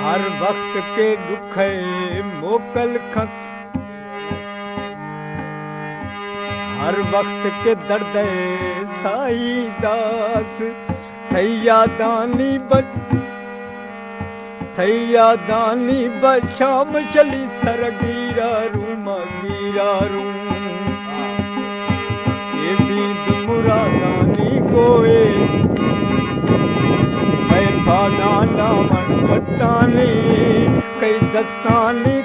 हर वक्त के दुखे मोकल खत, हर वक्त के दर्द साई दास, थैया दानी बचाम चली सर गिरा रू ये सीध मुरादानी कोए मैं फादाना मन कटाने कई दस्ताने